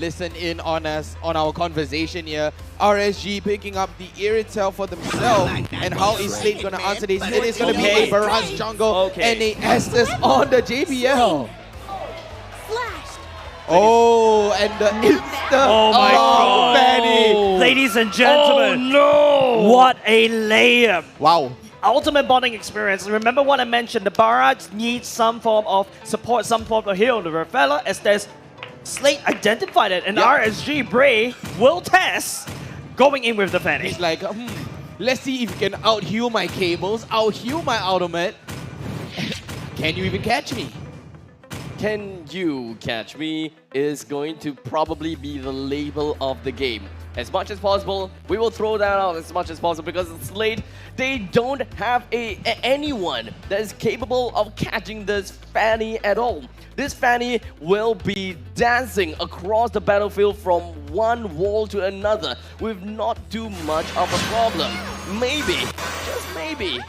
listen in on us on our conversation here. RSG picking up the Irritel for themselves, and how is Slate gonna answer this? It is gonna be a Barrage jungle and a Estes on the JPL. Oh, and the Insta Fanny. Ladies and gentlemen, Oh no! what a layup. Wow. Ultimate bonding experience. Remember what I mentioned, the Barrage needs some form of support, some form of heal. The Raffaella, as there's Slate identified it, and RSG Bray will test going in with the Fanny. He's like, let's see if you can out-heal my cables, out-heal my ultimate. Can you even catch me? Can you catch me is going to probably be the label of the game. As much as possible, we will throw that out as much as possible because Slate, they don't have anyone that is capable of catching this Fanny at all. This Fanny will be dancing across the battlefield from one wall to another with not too much of a problem. Maybe, just maybe,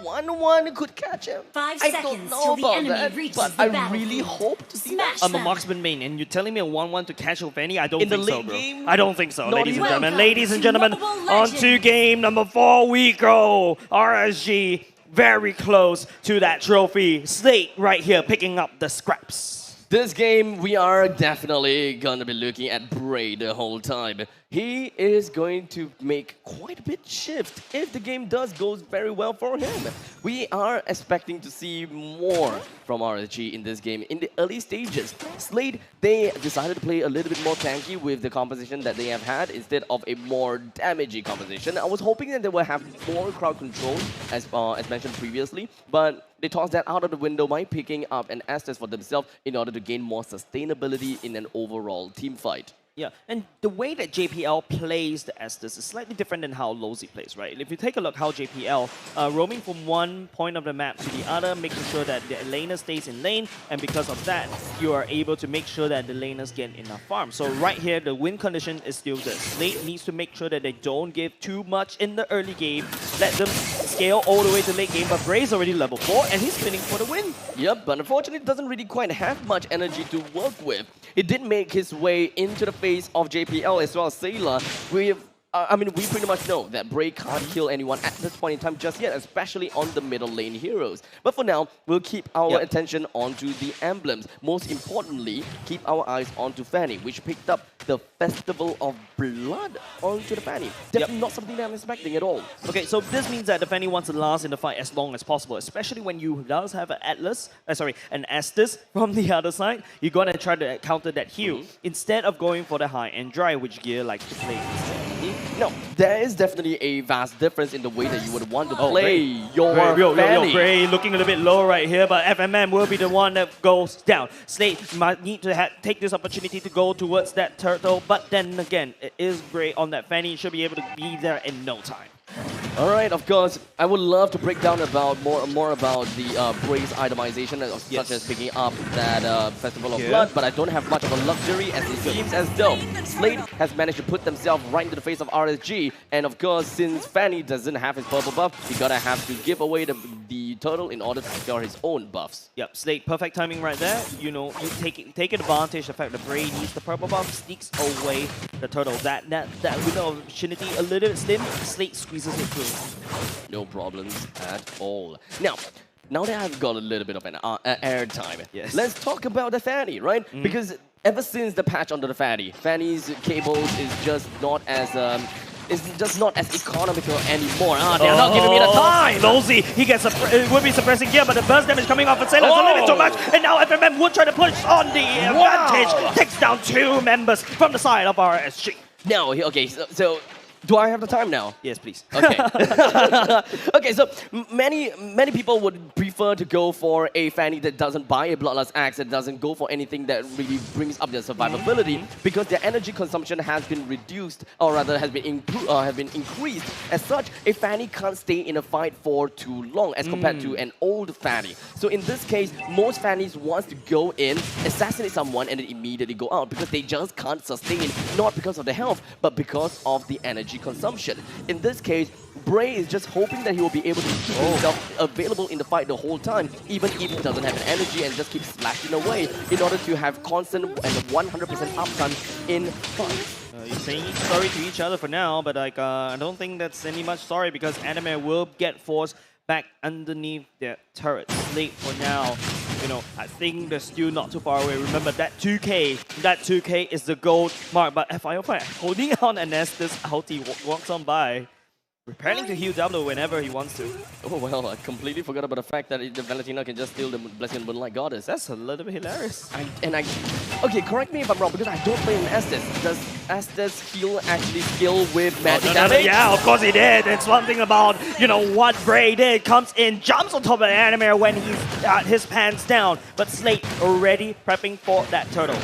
1-1 could catch him. I don't know about that, but I really hope to see that. I'm a marksman main, and you're telling me a 1-1 to catch a Fanny? I don't In the think so, late bro. game? I don't think so, Not ladies and even. gentlemen. Ladies and gentlemen, on to game number 4 we go. RSG very close to that trophy. Slate right here picking up the scraps. This game, we are definitely gonna be looking at Bray the whole time. He is going to make quite a bit shift if the game does go very well for him. We are expecting to see more from RSG in this game in the early stages. Slate, they decided to play a little bit more tanky with the composition that they have had instead of a more damaging composition. I was hoping that they will have more crowd control as mentioned previously, but they tossed that out of the window by picking up an Estes for themselves in order to gain more sustainability in an overall team fight. Yeah, and the way that JPL plays the Estes is slightly different than how Lozy plays, right? If you take a look how JPL roaming from one point of the map to the other, making sure that the laner stays in lane, and because of that, you are able to make sure that the laners get enough farm. So right here, the win condition is still this. Slate needs to make sure that they don't give too much in the early game, let them scale all the way to late game, but Bray's already level 4, and he's spinning for the win. Yep, but unfortunately, doesn't really quite have much energy to work with. It did make his way into the face of JPL as well as Sailor. We pretty much know that Bray can't kill anyone at this point in time just yet, especially on the middle lane heroes. But for now, we'll keep our attention onto the emblems. Most importantly, keep our eyes onto Fanny, which picked up the Festival of Blood onto the Fanny. Definitely not something that I'm expecting at all. Okay, so this means that the Fanny wants to last in the fight as long as possible, especially when you does have an Estes from the other side. You're gonna try to counter that heal instead of going for the high-end dry, which Gear likes to play instead. No, there is definitely a vast difference in the way that you would want to play your Fanny. Bray looking a little bit low right here, but FMM will be the one that goes down. Slate might need to take this opportunity to go towards that turtle, but then again, it is Bray on that Fanny. Should be able to be there in no time. All right, of course, I would love to break down about more about the Bray's itemization, such as picking up that Festival of Blood, but I don't have much of a luxury, as it seems as though Slate has managed to put themselves right into the face of RSG, and of course, since Fanny doesn't have his purple buff, he gotta have to give away the turtle in order to secure his own buffs. Yep, Slate, perfect timing right there. You know, you take advantage of the fact that Bray needs the purple buff, sneaks away the turtle. That window of opportunity a little bit slim. Slate squeezes it through. No problems at all. Now that I've got a little bit of an airtime, let's talk about the Fanny, right? Because ever since the patch under the Fanny's cables is just not as economical anymore. They're not giving me the time. Lozy, he gets would be suppressing gear, but the burst damage coming off of Sailor is a little bit too much, and now FMM would try to push on the advantage. Takes down 2 members from the side of RSG. Now, okay, so do I have the time now? Yes, please. Okay. Okay, so many people would prefer to go for a Fanny that doesn't buy a Bloodlust Axe, that doesn't go for anything that really brings up their survivability, because their energy consumption has been reduced, or rather has been increased. As such, a Fanny can't stay in a fight for too long as compared to an old Fanny. So in this case, most Fannies wants to go in, assassinate someone, and then immediately go out because they just can't sustain, not because of the health, but because of the energy consumption. In this case, Bray is just hoping that he will be able to keep himself available in the fight the whole time, even if he doesn't have an energy and just keep slashing away in order to have constant and 100% uptime in fights. You're saying sorry to each other for now, but like I don't think that's any much sorry because Anime will get forced back underneath their turret. Slate for now. You know, I think they're still not too far away. Remember that 2K is the gold mark. But FIO5 holding on, and as this ulti walks on by, preparing to heal Diablo whenever he wants to. Oh well, I completely forgot about the fact that the Valentina can just steal the Blessing of Moonlight Goddess. That's a little bit hilarious. Okay, correct me if I'm wrong, because I don't play in Estes. Does Estes heal actually skill with magic damage? Yeah, of course he did. It's one thing about, you know, what Bray did. Comes in, jumps on top of the Anime when he's got his pants down. But Slate already prepping for that turtle.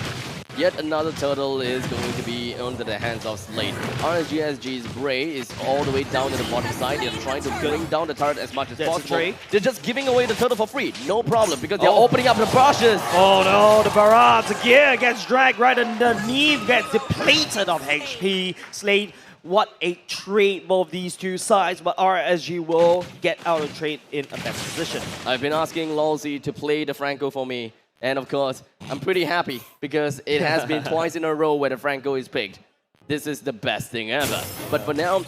Yet another turtle is going to be onto the hands of Slate. RSGSG's Bray is all the way down to the bottom side. They're trying to bring down the turret as much as possible. They're just giving away the turtle for free. No problem, because they're opening up the brushes. Oh no, the barrage. The gear gets dragged right underneath, gets depleted of HP. Slate, what a trade both these two sides, but RSG will get out of trade in a better position. I've been asking Lolzy to play the Franco for me. And of course, I'm pretty happy because it has been twice in a row where the Franco is picked. This is the best thing ever. But for now,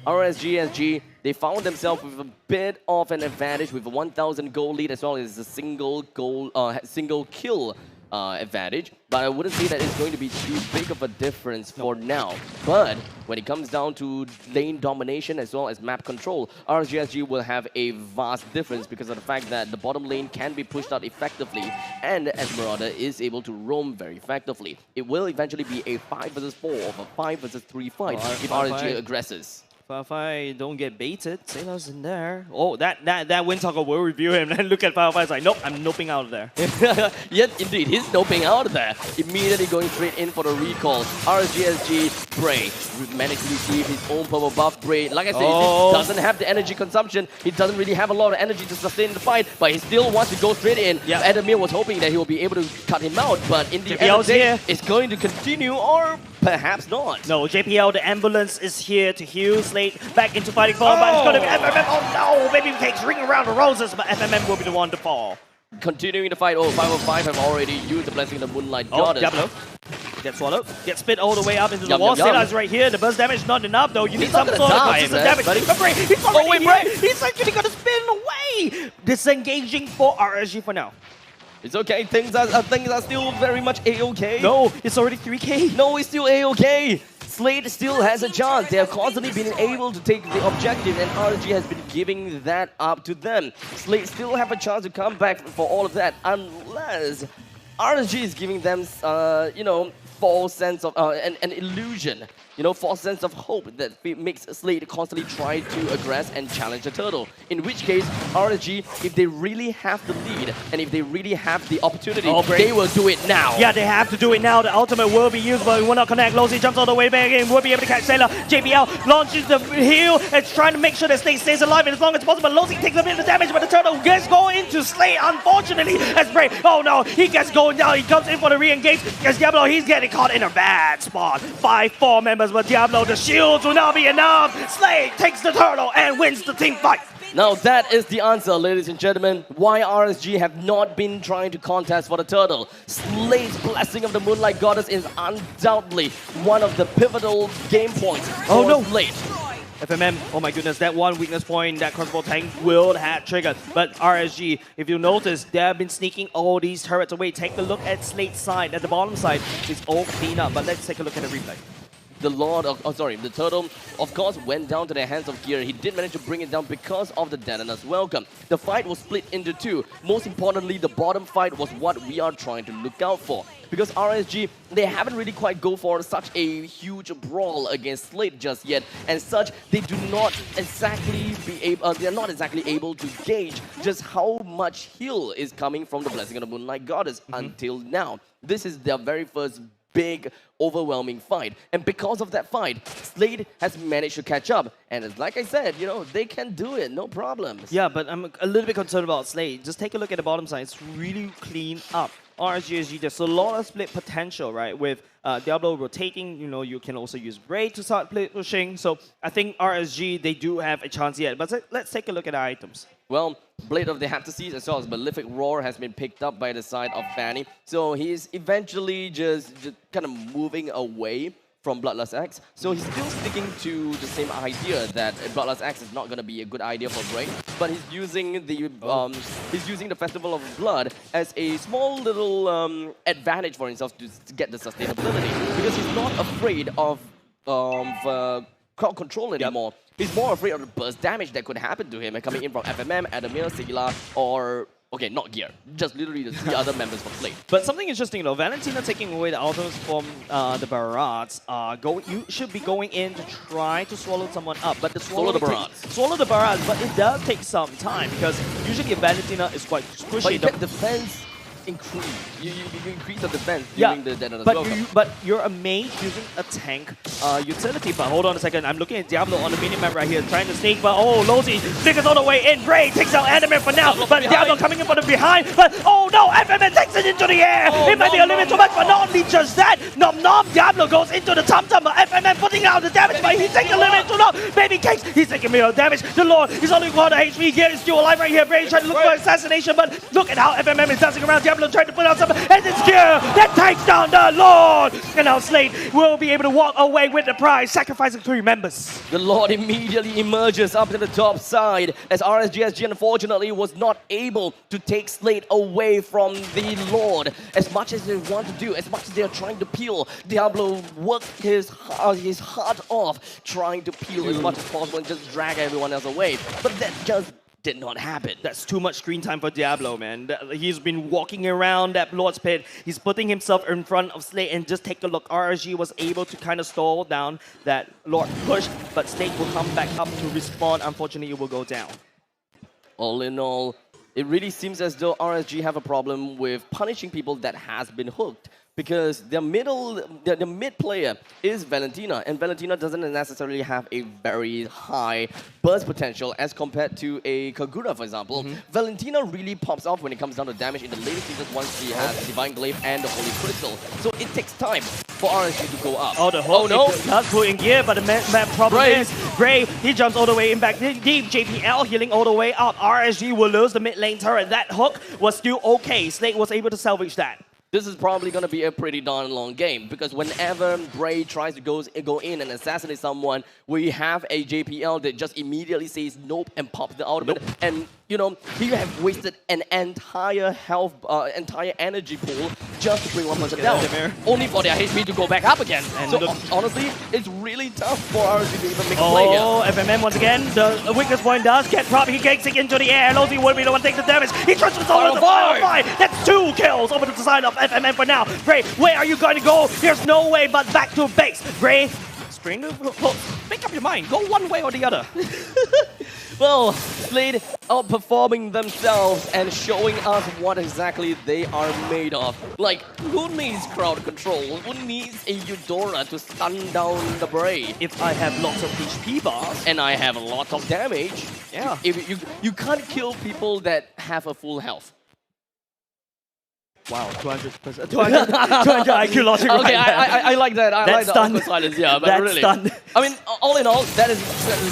RSGSG, they found themselves with a bit of an advantage with a 1,000 goal lead as well as a single kill advantage. But I wouldn't say that it's going to be too big of a difference for now. But when it comes down to lane domination as well as map control, RSGSG will have a vast difference because of the fact that the bottom lane can be pushed out effectively and Esmeralda is able to roam very effectively. It will eventually be a 5 versus 4 or a 5 versus 3 fight if RSG aggresses. Firefly don't get baited. Sailor's in there. Oh, that Windtalker will review him. And look at Firefly. It's like, nope, I'm noping out of there. Yet, indeed, he's noping out of there. Immediately going straight in for the recall. RSGSG Bray managed to receive his own purple buff. Bray, like I said, he doesn't have the energy consumption. He doesn't really have a lot of energy to sustain the fight, but he still wants to go straight in. Yep. Adamir was hoping that he will be able to cut him out, but in the end of the day, it's going to continue or perhaps not. No, JPL, the ambulance is here to heal Slate back into fighting form, but it's going to be FMM. Oh no, Baby Cakes ring around the roses, but FMM will be the one to fall. Continuing the fight, 505 have already used the Blessing of the Moonlight Goddess. Diablo gets swallowed, gets spit all the way up into the wall. Sailor's right here, the burst damage not enough though. You need some sort of consistent damage. But Bray, he's already here. He's actually going to spin away. Disengaging for RSG for now. It's okay, things are still very much A-okay. No, it's already 3K. No, it's still A-okay. Slate still has a chance. They have constantly been able to take the objective and RSG has been giving that up to them. Slate still have a chance to come back for all of that unless RSG is giving them, you know, false sense of, an illusion. You know, false sense of hope that makes Slate constantly try to aggress and challenge the turtle. In which case, RSG, if they really have the lead and if they really have the opportunity, they will do it now. Yeah, they have to do it now. The ultimate will be used, but it will not connect. Losey jumps all the way back in, will be able to catch Sailor. JBL launches the heal and trying to make sure that Slate stays alive as long as possible. Losey takes a bit of damage, but the turtle gets going into Slate, unfortunately. As Bray, oh no, he gets going down. He comes in for the re-engage. As Diablo, he's getting caught in a bad spot. 5-4 members, but Diablo, the shields will not be enough. Slate takes the turtle and wins the team fight. Now that is the answer, ladies and gentlemen, why RSG have not been trying to contest for the turtle. Slate's Blessing of the Moonlight Goddess is undoubtedly one of the pivotal game points for Slate. FMM, oh my goodness, that one weakness point, that crossbow tank will have triggered. But RSG, if you notice, they have been sneaking all these turrets away. Take a look at Slate's side, at the bottom side. It's all cleaned up, but let's take a look at the replay. The turtle, of course, went down to the hands of Gear. He did manage to bring it down because of the Dananas welcome. The fight was split into two. Most importantly, the bottom fight was what we are trying to look out for. Because RSG, they haven't really quite go for such a huge brawl against Slate just yet. And such, they do not exactly they're not exactly able to gauge just how much heal is coming from the Blessing of the Moonlight Goddess until now. This is their very first big, overwhelming fight. And because of that fight, Slate has managed to catch up. And it's like I said, you know, they can do it, no problems. Yeah, but I'm a little bit concerned about Slate. Just take a look at the bottom side. It's really clean up. RSGSG, there's a lot of split potential, right? With Diablo rotating, you can also use Braid to start pushing. So I think RSG, they do have a chance yet. But let's take a look at the items. Well, Blade of the Heptases as well as Malefic Roar has been picked up by the side of Fanny. So he's eventually just kind of moving away from Bloodlust Axe. So he's still sticking to the same idea that Bloodlust Axe is not going to be a good idea for Braid, but he's using the Festival of Blood as a small little advantage for himself to get the sustainability, because he's not afraid of crowd control anymore. Yep. He's more afraid of the burst damage that could happen to him coming in from FMM, Adamir, Sigila, or okay, not Gear, just literally the 3 other members from Slate. But something interesting though, Valentina taking away the autos from the Barats, you should be going in to try to swallow someone up. But swallow the Barats, but it does take some time, because usually Valentina is quite squishy. But you get defense increase. You increase the defense during the dead as well. But you're a mage using a tank utility. But hold on a second, I'm looking at Diablo on the minimap right here, trying to sneak, but Lozi figures all the way in. Bray takes out Adamir for now, but Diablo coming in from the behind. But oh no, FMN takes it into the air. It might be a little bit too much, but not only just that, Nom Nom Diablo goes into the tum-tum, but FMN putting out the damage, but he's taking a little bit too long. Baby Cakes, he's taking real damage. The Lord, he's only got the HP. Gear is still alive right here. Bray trying to look for assassination, but look at how FMM is dancing around. Diablo trying to put out some, and it's Gear that takes down the Lord. And now Slate will be able to walk away with the prize, sacrificing 3 members. The Lord immediately emerges up to the top side, as RSGSG unfortunately was not able to take Slate away from the Lord. As much as they want to do, as much as they are trying to peel, Diablo worked his heart off, trying to peel as much as possible and just drag everyone else away. But that just did not happen. That's too much screen time for Diablo, man. He's been walking around that Lord's Pit. He's putting himself in front of Slate, and just take a look. RSG was able to kind of stall down that Lord push, but Slate will come back up to respond. Unfortunately, it will go down. All in all, it really seems as though RSG have a problem with punishing people that has been hooked, because their mid player is Valentina, and Valentina doesn't necessarily have a very high burst potential as compared to a Kagura, for example. Valentina really pops off when it comes down to damage in the later seasons once she has Divine Glaive and the Holy Crystal. So it takes time for RSG to go up. Oh, the Holy does put in gear, but the main problem is Bray, he jumps all the way in back deep. JPL healing all the way up. RSG will lose the mid lane turret. That hook was still okay. Slate was able to salvage that. This is probably going to be a pretty darn long game, because whenever Bray tries to go in and assassinate someone, we have a JPL that just immediately says nope and pops the ultimate. And you know, he have wasted an entire health, entire energy pool just to bring one person down, only for their HP to go back up again. And so honestly, it's really tough for RSG to even make a play here. Oh, FMM once again, the weakest point does get dropped. He kicks it into the air. Lozi will be the one to take the damage. He transfers over the final 5. That's 2 kills over to the side of FMM for now. Bray, where are you going to go? There's no way but back to base. Bray, make up your mind. Go one way or the other. Well, Slate outperforming themselves and showing us what exactly they are made of. Like, who needs crowd control? Who needs a Eudora to stun down the Bray? If I have lots of HP bars. And I have a lot of damage. Yeah. If you can't kill people that have a full health. Wow, 200 IQ logic. Okay, I like that. I like the awkward silence, yeah, but really. Stunned. I mean, all in all, that is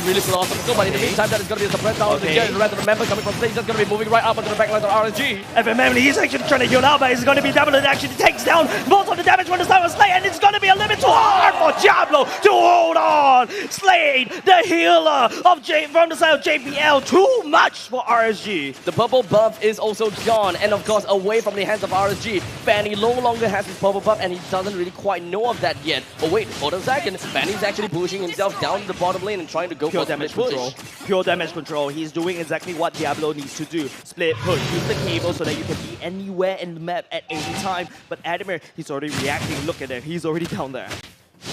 really philosophical, but in the meantime, that is going to be a surprise down to the rest of the members coming from stage. That's going to be moving right up onto the backline of RSG. FMM, he's actually trying to heal out, but it's going to be Diablo that actually takes down most of the damage from the side of Slate, and it's going to be a little bit too hard for Diablo to hold on. Slate, the healer from the side of JPL, too much for RSG. The purple buff is also gone, and of course, away from the hands of RSG. Fanny no longer has his purple buff, and he doesn't really quite know of that yet. Oh wait, hold on a second. Fanny's actually pushing himself down the bottom lane and trying to go pure for damage split control. push. Pure damage control. He's doing exactly what Diablo needs to do. Split push. Use the cable so that you can be anywhere in the map at any time. But Adamir, he's already reacting. Look at him. He's already down there.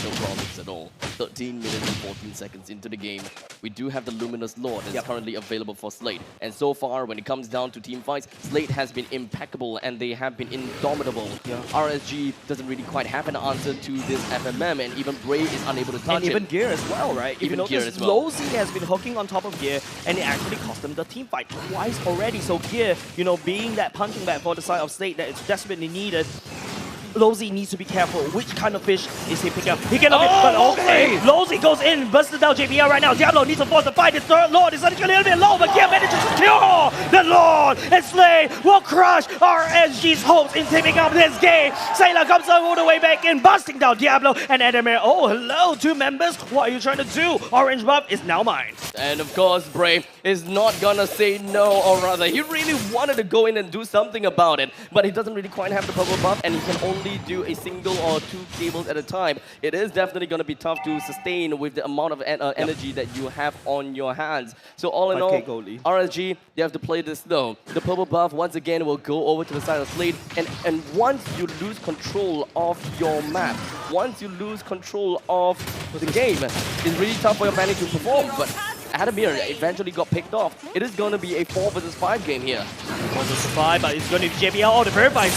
No problems at all. 13 minutes and 14 seconds into the game. We do have the Luminous Lord that's currently available for Slate. And so far, when it comes down to team fights, Slate has been impeccable and they have been indomitable. RSG doesn't really quite have an answer to this FMM, and even Bray is unable to touch it. And even Gear as well, right? Even Gear as well. Lozi has been hooking on top of Gear, and it actually cost them the team fight twice already. So Gear, being that punching bag for the side of Slate that is desperately needed, Losey needs to be careful. Which kind of fish is he picking up? He cannot but okay. Losey goes in, busted down JPL right now. Diablo needs to force the fight. His third Lord is actually a little bit low, but Kia manages to secure the Lord. And Slate will crush RSG's hopes in taking up this game. Sailor comes all the way back in, busting down Diablo and Adamir. Oh, hello, two members. What are you trying to do? Orange buff is now mine. And of course, Brave is not gonna say no, or rather, he really wanted to go in and do something about it, but he doesn't really quite have the purple buff, and he can only do a single or two cables at a time. It is definitely gonna be tough to sustain with the amount of energy that you have on your hands. So all in all, RSG, they have to play this though. The purple buff once again will go over to the side of Slate, and once you lose control of your map, once you lose control of the game, it's really tough for your Fanny to perform. But Adamir eventually got picked off. It is going to be a 4 versus 5 game here. 4 versus 5, but it's going to be JPL all the verify.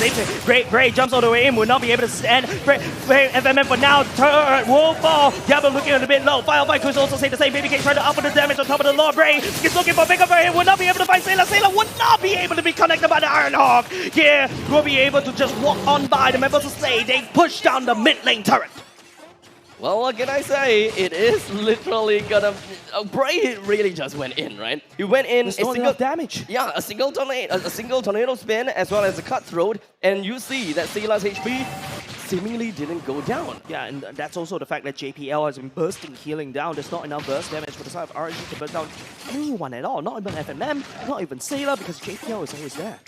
Great jumps all the way in, will not be able to stand. FMM for now, turret will fall. Diablo looking a bit low. Firefly could also say the same. Baby K trying to up the damage on top of the Lord. Bray is looking for bigger for him, will not be able to fight Sailor. Sailor would not be able to be connected by the Iron Hawk. Here, will be able to just walk on by the members of Slate. They push down the mid lane turret. Well, what can I say? It is literally gonna... Bray really just went in, right? He went in... There's not enough damage. Yeah, a single tornado spin as well as a cutthroat. And you see that Sailor's HP seemingly didn't go down. Yeah, and that's also the fact that JPL has been bursting healing down. There's not enough burst damage for the side of RNG to burst down anyone at all. Not even FMM, not even Sailor, because JPL is always there.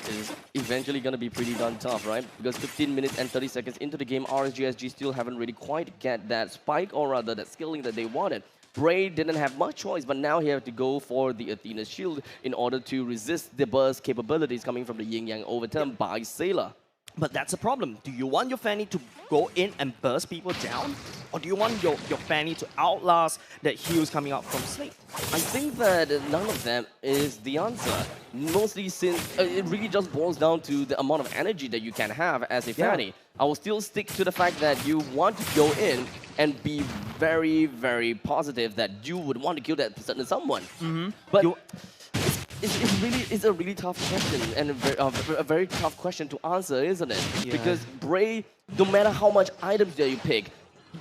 Is eventually going to be pretty darn tough, right? Because 15 minutes and 30 seconds into the game, RSGSG still haven't really quite get that spike, or rather that skilling that they wanted. Bray didn't have much choice, but now he had to go for the Athena shield in order to resist the burst capabilities coming from the Yin Yang overturn by Sailor. But that's a problem. Do you want your Fanny to go in and burst people down? Or do you want your Fanny to outlast that heals coming out from Slate? I think that none of them is the answer. Mostly since it really just boils down to the amount of energy that you can have as a Fanny. I will still stick to the fact that you want to go in and be very, very positive that you would want to kill that certain someone. But it's a really tough question and a very tough question to answer, isn't it? Yeah. Because Bray, no matter how much items that you pick,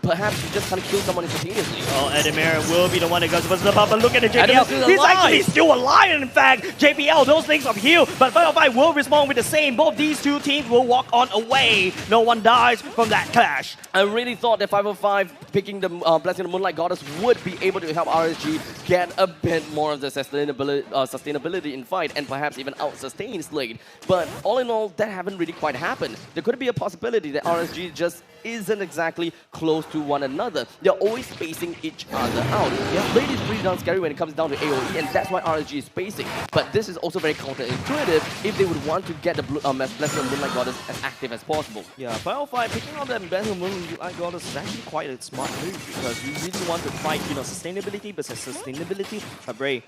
perhaps you just can't kill someone instantaneously. Oh, Adamir will be the one that goes for the pop, but look at the JPL. He's actually still alive, in fact. JPL, those things of heal, but Firefly will respond with the same. Both these two teams will walk on away. No one dies from that clash. I really thought that 505 picking the Blessing of the Moonlight Goddess would be able to help RSG get a bit more of the sustainability in fight and perhaps even out-sustain Slate. But all in all, that haven't really quite happened. There could be a possibility that RSG just isn't exactly close to one another. They're always spacing each other out. Slate is pretty darn scary when it comes down to AoE, and that's why RSG is spacing. But this is also very counterintuitive if they would want to get the Blessing of the Moonlight Goddess as active as possible. Yeah, 505 picking up that Blessing of the Moonlight Goddess is actually quite a smart move because you really want to fight, sustainability versus sustainability. But Bray,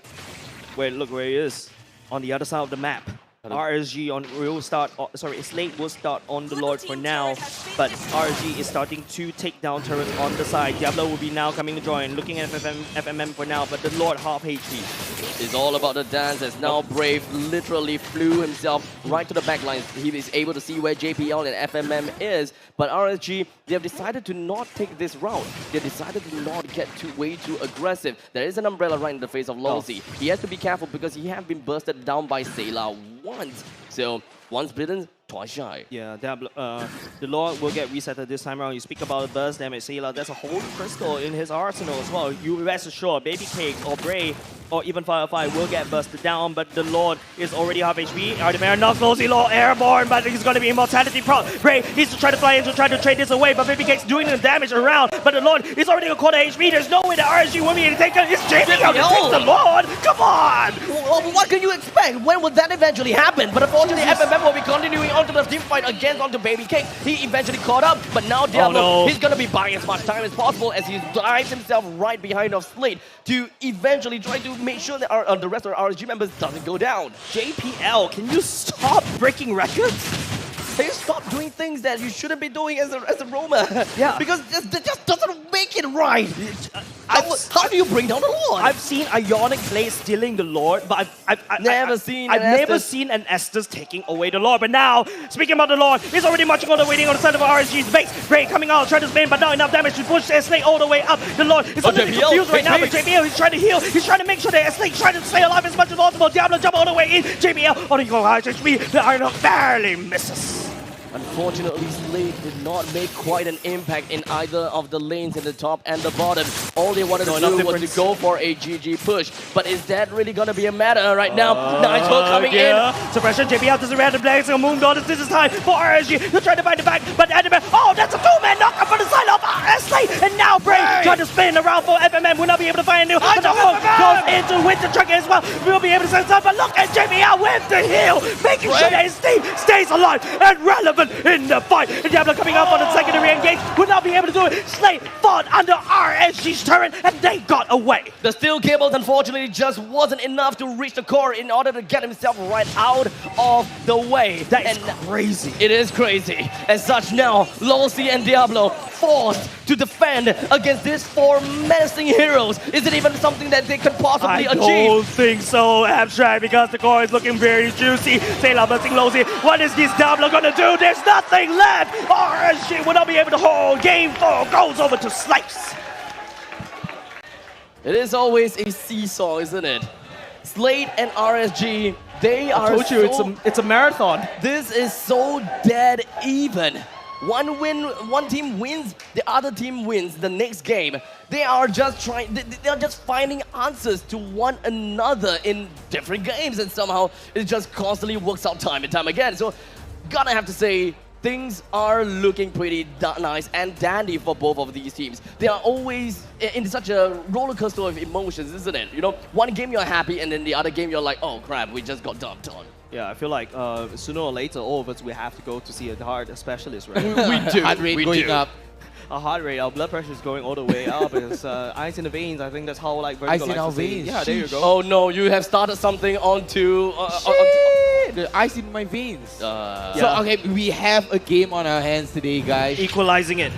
look where he is on the other side of the map. RSG Slate will start on the Lord for now, but RSG is starting to take down turrets on the side. Diablo will be now coming to join, looking at FMM for now, but the Lord half HP. It's all about the dance as now Brave literally flew himself right to the back line. He is able to see where JPL and FMM is, but RSG, they have decided to not take this route. They decided to not get way too aggressive. There is an umbrella right in the face of Losey. He has to be careful because he has been bursted down by Sailor once. So, once bitten, twice shy. Yeah, the Lord will get resetted this time around. You speak about the burst damage, Sailor, there's a whole crystal in his arsenal as well. You rest assured, Baby Cake or Bray or even Firefly will get busted down, but the Lord is already half HP. Ardemir knocks Losey low, airborne, but he's going to be immortality prone. Bray needs to try to fly in to try to trade this away, but Baby Cake's doing the damage around, but the Lord is already a quarter HP. There's no way that RSG will be able to take it. It's JPL to take the Lord! Come on! Well, what can you expect? When will that eventually happen? But unfortunately, FMM will be continuing onto the team fight against onto Baby Cake. He eventually caught up, but now Diablo, he's going to be buying as much time as possible as he dives himself right behind of Slate to eventually try to make sure that the rest of the RSG members doesn't go down. JPL, can you stop breaking records? Can you stop doing things that you shouldn't be doing as a roamer? Yeah. Because it just doesn't make it right. How do you bring down the Lord? I've seen Ionic play stealing the Lord, but I've Never seen I've an never Estes. seen an Estes taking away the Lord. But now, speaking about the Lord, he's already marching on the waiting on the side of RSG's base. Ray coming out, trying to spin, but not enough damage to push Slate all the way up. The Lord is a little JPL, confused right now, but base. JPL, he's trying to heal. He's trying to make sure that Slate's trying to stay alive as much as possible. Diablo jump all the way in. JPL, on the go high HP. The Iron barely misses. Unfortunately, Slate did not make quite an impact in either of the lanes in the top and the bottom. All they wanted to do was to go for a GG push. But is that really going to be a matter right now? Nice hook coming in. Suppression, JPL doesn't random legs. A Moon Goddess, this is time for RSG. He'll try to find the back, but Edmund, oh, that's a two-man knockup for the side of Slate. And now Bray trying to spin around for FMM. Will not be able to find a new. But the hook goes into Winter Truck as well. We'll be able to send some, but look at JPL with the heal, making sure that his team stays alive and relevant in the fight. And Diablo coming up on the secondary engage would not be able to do it. Slate fought under RSG's turret and they got away. The steel cables, unfortunately, just wasn't enough to reach the core in order to get himself right out of the way. That is crazy. It is crazy. As such, now, Losi and Diablo forced to defend against these four menacing heroes. Is it even something that they could possibly I achieve? don't think so, Abstract, because the core is looking very juicy. Taylor blessing Losi. What is this Diablo gonna do? There's nothing left. RSG will not be able to hold. Game 4 goes over to Slice. It is always a seesaw, isn't it? Slate and RSG, they are I told you, so, it's a marathon. this is so dead even. One win, one team wins, the other team wins the next game. They are just trying, they are just finding answers to one another in different games, and somehow it just constantly works out time and time again. So, gotta have to say, things are looking pretty nice and dandy for both of these teams. They are always in such a roller coaster of emotions, isn't it? You know, one game you're happy, and then the other game you're like, oh crap, we just got dumped on. Yeah, I feel like sooner or later, all of us, we have to go to see a heart specialist, right? We do. Heart rate we going do. up. Our heart rate, our blood pressure is going all the way up. It's ice in the veins. I think that's how like Vertigo Ice in likes our to say it. veins. Yeah, there you go. Oh no, you have started something onto... The ice in my veins. Yeah. So, okay, we have a game on our hands today, guys. Equalizing it.